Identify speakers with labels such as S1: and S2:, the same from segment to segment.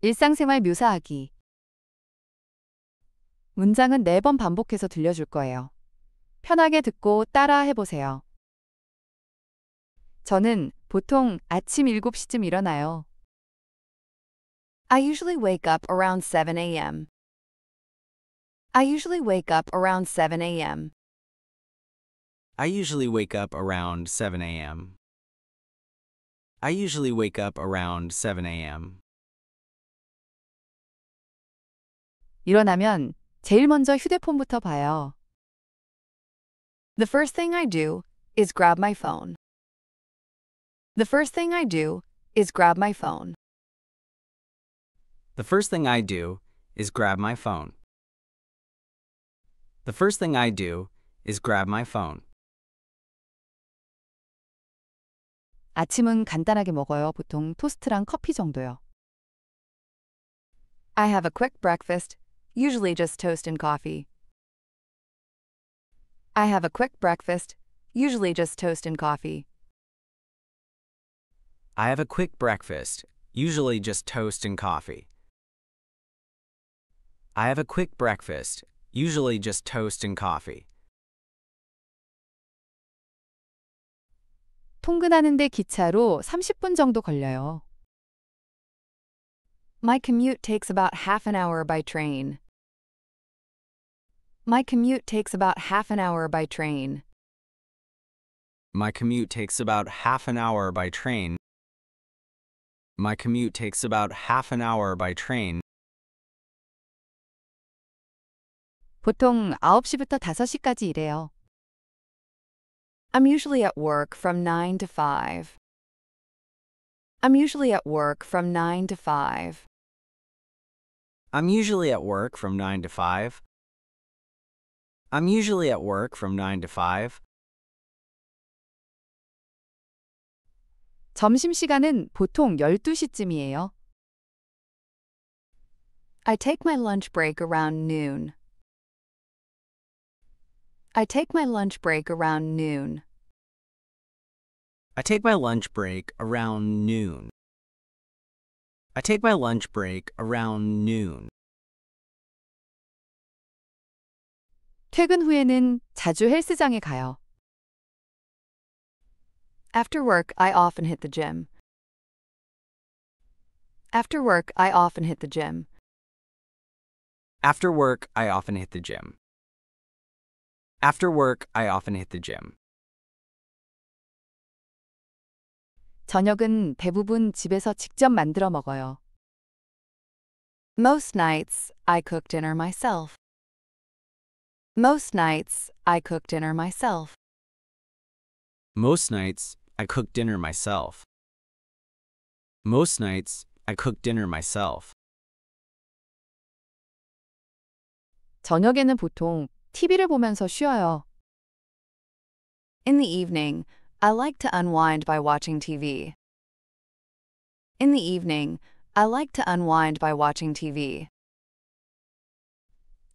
S1: 일상생활 묘사하기. 문장은 4번 반복해서 들려줄 거예요. 편하게 듣고 따라 해보세요. 저는 보통 아침 7시쯤 일어나요.
S2: I usually wake up around 7 a.m. I usually wake up around 7 a.m.
S3: I usually wake up around 7 a.m. I usually wake up around 7 a.m.
S1: 일어나면 제일 먼저 휴대폰부터 봐요.
S2: The first thing I do is grab my phone. The first thing I do is grab my phone.
S3: The first thing I do is grab my phone. The first thing I do is grab my phone.
S1: 아침은 간단하게 먹어요. 보통 토스트랑 커피 정도요.
S2: I have a quick breakfast, usually just toast and coffee. I have a quick breakfast, usually just toast and coffee.
S3: I have a quick breakfast, usually just toast and coffee. I have a quick breakfast, usually just toast and coffee.
S1: 통근하는데 기차로 30분 정도 걸려요.
S2: My commute takes about half an hour by train. My commute takes about half an hour by train.
S3: My commute takes about half an hour by train. My commute takes about half an hour by train.
S1: 보통 9시부터 5시까지 일해요.
S2: I'm usually at work from 9 to 5. I'm usually at work from 9 to 5.
S3: I'm usually at work from 9 to 5. I'm usually at work from 9 to 5.
S1: 점심시간은 보통 12시쯤이에요.
S2: I take my lunch break around noon. I take my lunch break around noon.
S3: I take my lunch break around noon. I take my lunch break around noon.
S1: 퇴근 후에는 자주 헬스장에 가요.
S2: After work, I often hit the gym. After work, I often hit the gym.
S3: After work, I often hit the gym. After work, I often hit the gym.
S1: 저녁은 대부분 집에서 직접 만들어 먹어요.
S2: Most nights, I cook dinner myself. Most nights, I cook dinner myself.
S3: Most nights, I cook dinner myself. Most nights, I cook dinner myself.
S1: 저녁에는 보통 TV를 보면서 쉬어요.
S2: In the evening, I like to unwind by watching TV. In the evening, I like to unwind by watching TV.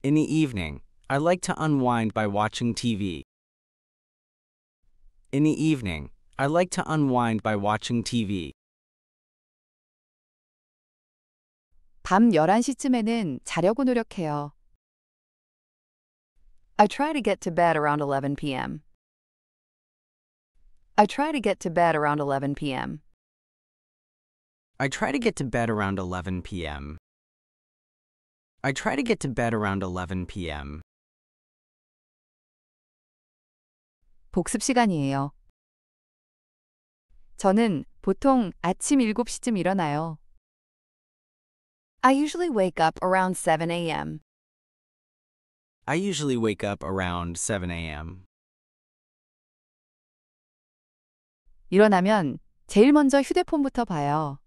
S3: In the evening, I like to unwind by watching TV. In the evening, I like to unwind by watching TV.
S1: 밤 11시쯤에는 자려고 노력해요.
S2: I try to get to bed around 11 p.m. I try to get to bed around 11 p.m.
S3: I try to get to bed around 11 p.m. I try to get to bed around 11 p.m.
S1: 복습 시간이에요. 저는 보통 아침 7시쯤 일어나요.
S2: I usually wake up around 7 a.m.
S3: I usually wake up around 7 a.m.
S1: 일어나면 제일 먼저 휴대폰부터 봐요.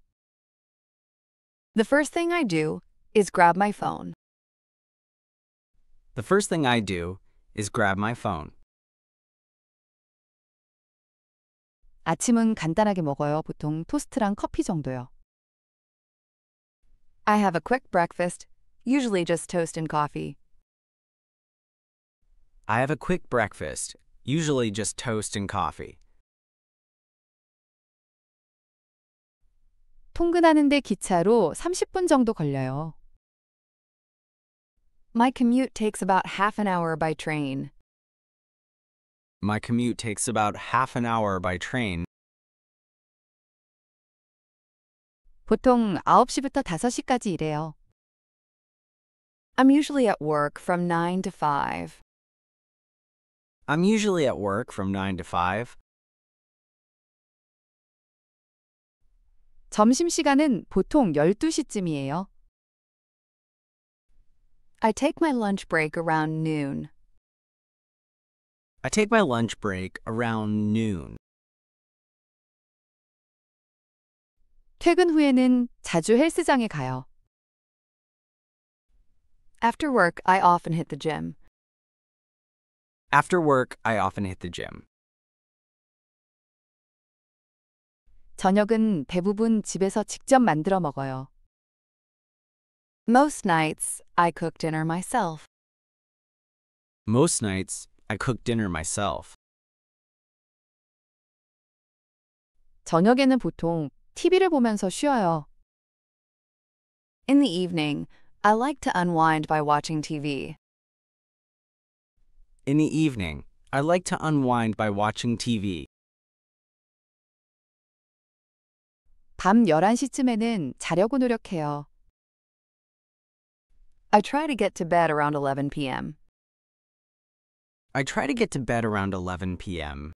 S2: The first thing I do is grab my phone.
S3: The first thing I do is grab my phone.
S1: 아침은 간단하게 먹어요. 보통 토스트랑 커피 정도요.
S2: I have a quick breakfast, usually just toast and coffee.
S3: I have a quick breakfast, usually just toast and coffee.
S1: 통근하는데 기차로 30분 정도 걸려요.
S2: My commute takes about half an hour by train.
S3: My commute takes about half an hour by train.
S1: 보통 9시부터 5시까지 일해요.
S2: I'm usually at work from 9 to 5.
S3: I'm usually at work from 9 to 5.
S1: 점심시간은 보통 12시쯤이에요.
S2: I take my lunch break around noon.
S3: I take my lunch break around noon.
S1: 퇴근 후에는 자주 헬스장에 가요.
S2: After work, I often hit the gym.
S3: After work, I often hit the gym.
S1: 저녁은 대부분 집에서 직접 만들어 먹어요.
S2: Most nights, I cook dinner myself.
S3: Most nights, I cook dinner myself.
S1: 저녁에는 보통 TV를 보면서 쉬어요.
S2: In the evening, I like to unwind by watching TV.
S3: In the evening, I like to unwind by watching TV.
S1: 밤 11시쯤에는 자려고 노력해요.
S2: I try to get to bed around 11 p.m.
S3: I try to get to bed around 11 p.m.